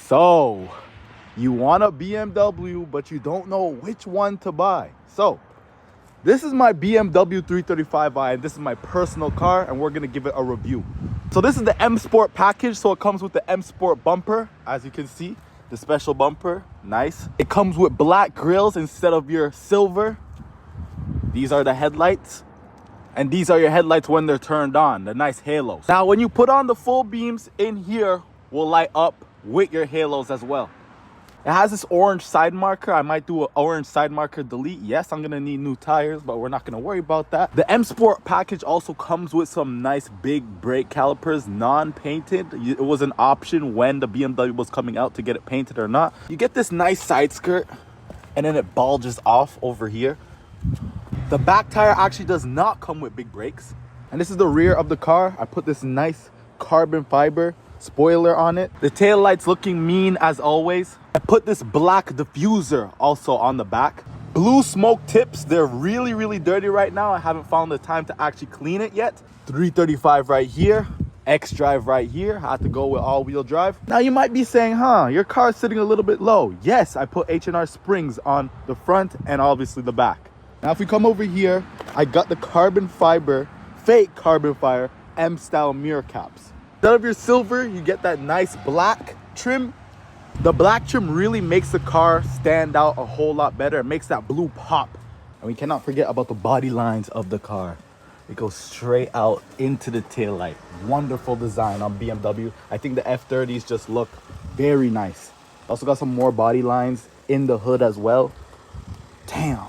So, you want a BMW, but you don't know which one to buy. So, this is my BMW 335i, and this is my personal car, and we're gonna give it a review. So this is the M Sport package, so it comes with the M Sport bumper, as you can see, the special bumper, nice. It comes with black grills instead of your silver. These are the headlights, and these are your headlights when they're turned on, the nice halos. Now, when you put on the full beams, in here will light up with your halos as well. It has this orange side marker. I might do an orange side marker delete. Yes, I'm gonna need new tires, but we're not gonna worry about that. The M Sport package also comes with some nice big brake calipers, non-painted. It was an option when the BMW was coming out to get it painted or not. You get this nice side skirt, and then it bulges off over here. The back tire actually does not come with big brakes. And this is the rear of the car. I put this nice carbon fiber spoiler on it. The tail lights looking mean as always. I put this black diffuser also on the back. Blue smoke tips, they're really dirty right now. I haven't found the time to actually clean it yet. 335 right here, X drive right here. I have to go with all-wheel drive. Now you might be saying, your car's sitting a little bit low. Yes, I put H&R springs on the front and obviously the back. Now if we come over here, I got the carbon fiber, fake carbon fiber M-style mirror caps. Instead of your silver, you get that nice black trim. The black trim really makes the car stand out a whole lot better. It makes that blue pop. And we cannot forget about the body lines of the car. It goes straight out into the taillight. Wonderful design on BMW. I think the F30s just look very nice. Also got some more body lines in the hood as well. Damn.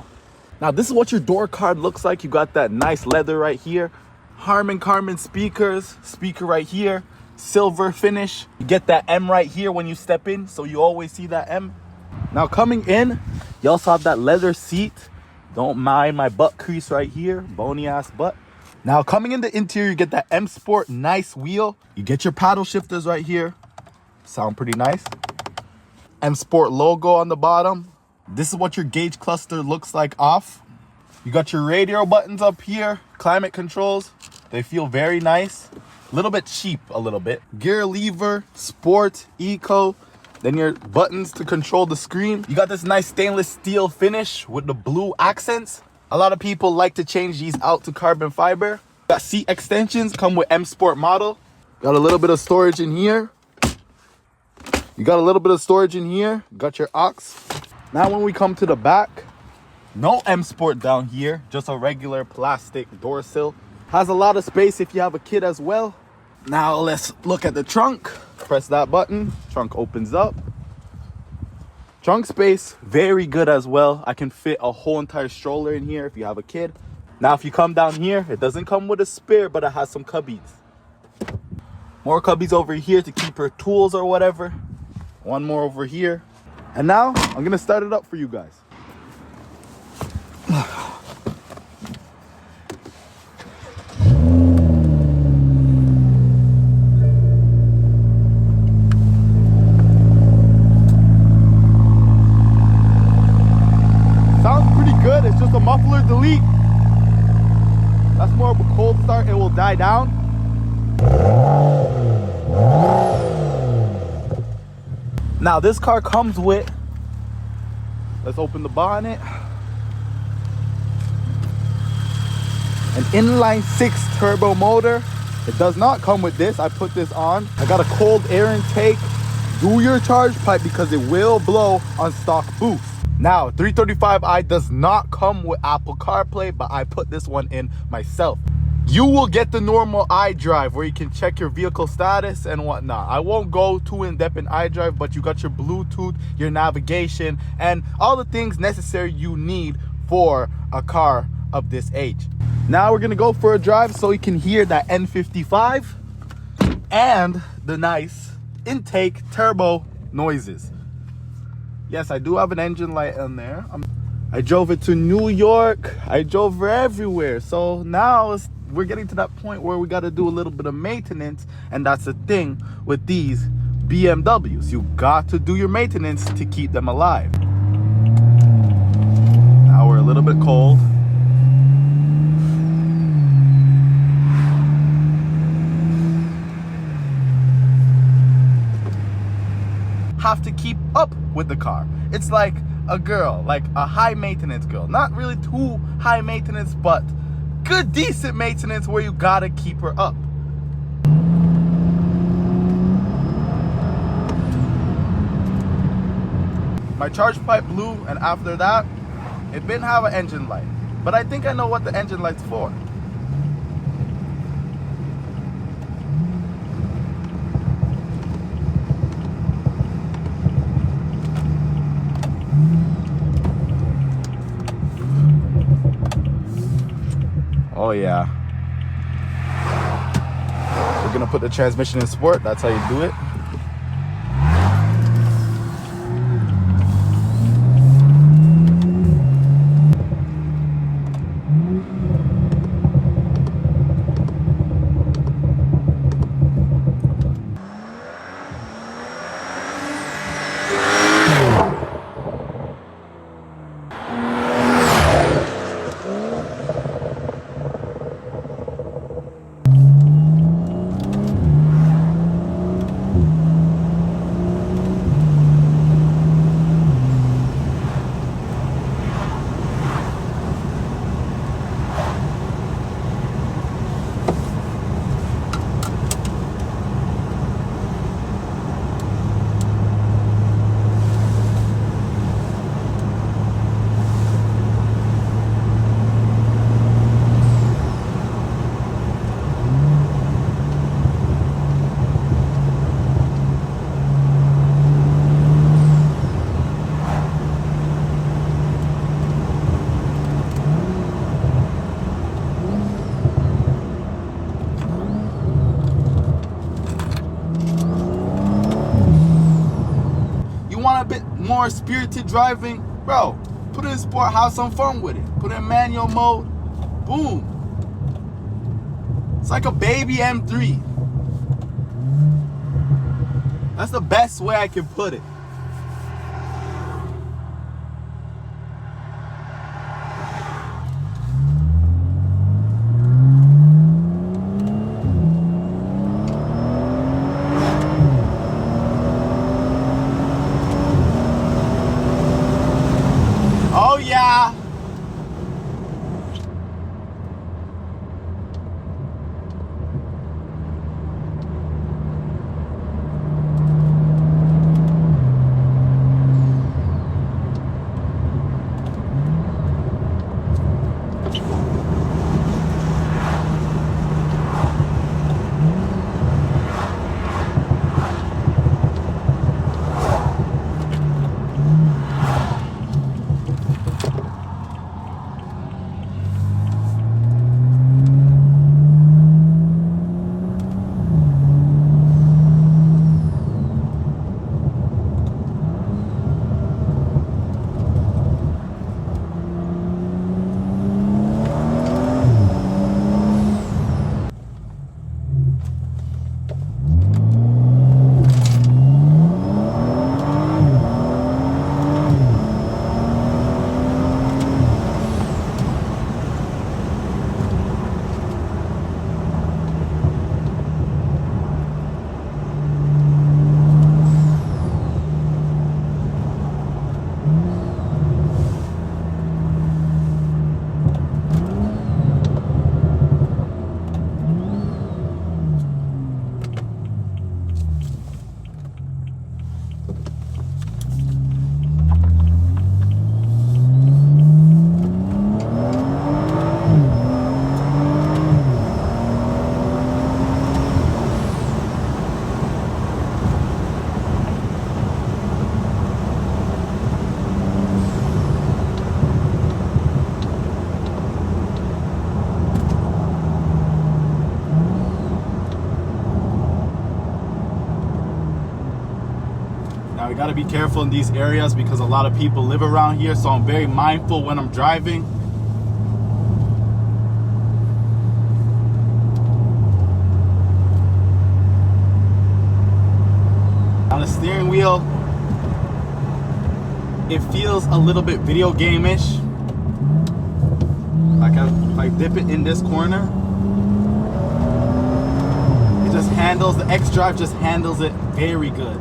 Now this is what your door card looks like. You got that nice leather right here. Harman Kardon speakers, speaker right here, silver finish. You get that M right here when you step in, so you always see that M. Now coming in, you also have that leather seat. Don't mind my butt crease right here, bony ass butt. Now coming in the interior, you get that M Sport nice wheel. You get your paddle shifters right here. Sound pretty nice. M Sport logo on the bottom. This is what your gauge cluster looks like off. You got your radio buttons up here, climate controls. They feel very nice. A little bit cheap, a little bit. Gear lever, sport, eco. Then your buttons to control the screen. You got this nice stainless steel finish with the blue accents. A lot of people like to change these out to carbon fiber. Got seat extensions, come with M Sport model. Got a little bit of storage in here. You got a little bit of storage in here. Got your aux. Now when we come to the back, no M Sport down here, just a regular plastic door sill. Has a lot of space if you have a kid as well. Now let's look at the trunk. Press that button, trunk opens up. Trunk space, very good as well. I can fit a whole entire stroller in here if you have a kid. Now if you come down here, it doesn't come with a spare, but it has some cubbies. More cubbies over here to keep her tools or whatever. One more over here. And now I'm gonna start it up for you guys. Sounds pretty good. It's just a muffler delete. That's more of a cold start. It will die down. Now this car comes with, let's open the bonnet, an inline 6 turbo motor. It does not come with this. I put this on. I got a cold air intake. Do your charge pipe because it will blow on stock boost. Now 335i does not come with Apple CarPlay, but I put this one in myself. You will get the normal iDrive where you can check your vehicle status and whatnot. I won't go too in-depth in iDrive, but you got your Bluetooth, your navigation, and all the things necessary you need for a car of this age. Now we're gonna go for a drive so you can hear that N55 and the nice intake turbo noises. Yes, I do have an engine light in there. I drove it to New York. I drove her everywhere. So now we're getting to that point where we got to do a little bit of maintenance. And that's the thing with these BMWs. You got to do your maintenance to keep them alive. Now we're a little bit cold. have to keep up with the car. It's like a girl, like a high maintenance girl. Not really too high maintenance, but good, decent maintenance where you gotta keep her up. My charge pipe blew, and after that, it didn't have an engine light. But I think I know what the engine light's for. Oh yeah. We're gonna put the transmission in sport. That's how you do it. Want a bit more spirited driving, bro, put it in sport, have some fun with it. Put it in manual mode, boom. It's like a baby M3. That's the best way I can put it. Oh yeah. Now we gotta be careful in these areas because a lot of people live around here, so I'm very mindful when I'm driving. On the steering wheel, it feels a little bit video game-ish. Like if I dip it in this corner, it just handles, the X-Drive just handles it very good.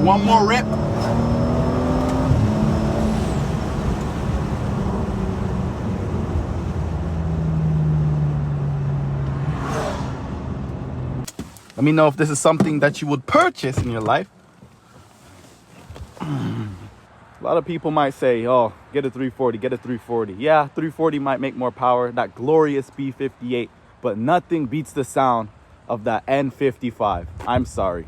one more rip. Let me know if this is something that you would purchase in your life. A lot of people might say, oh, get a 340, get a 340. Yeah, 340 might make more power, that glorious B58, but nothing beats the sound of that N55. I'm sorry.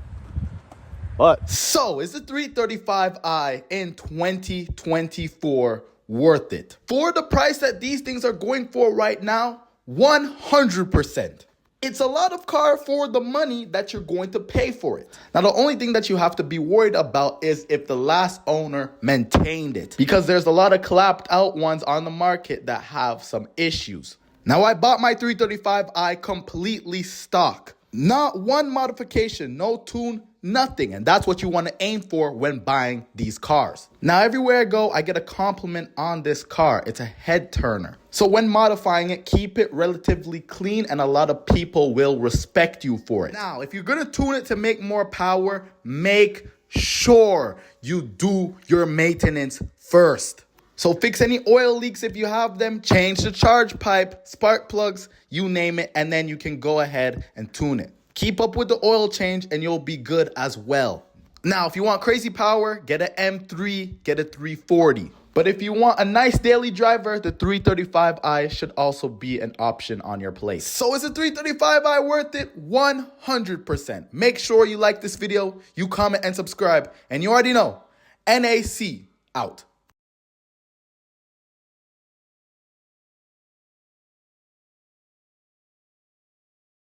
But so is the 335i in 2024 worth it? For the price that these things are going for right now, 100%. It's a lot of car for the money that you're going to pay for it. Now, the only thing that you have to be worried about is if the last owner maintained it, because there's a lot of clapped out ones on the market that have some issues. Now, I bought my 335i completely stock. Not one modification, no tune, nothing. And that's what you want to aim for when buying these cars. Now, everywhere I go, I get a compliment on this car. It's a head turner. So when modifying it, keep it relatively clean and a lot of people will respect you for it. Now, if you're going to tune it to make more power, make sure you do your maintenance first. So fix any oil leaks if you have them, change the charge pipe, spark plugs, you name it, and then you can go ahead and tune it. Keep up with the oil change and you'll be good as well. Now, if you want crazy power, get an M3, get a 340. But if you want a nice daily driver, the 335i should also be an option on your plate. So is the 335i worth it? 100%. Make sure you like this video, you comment and subscribe. And you already know, NAC out.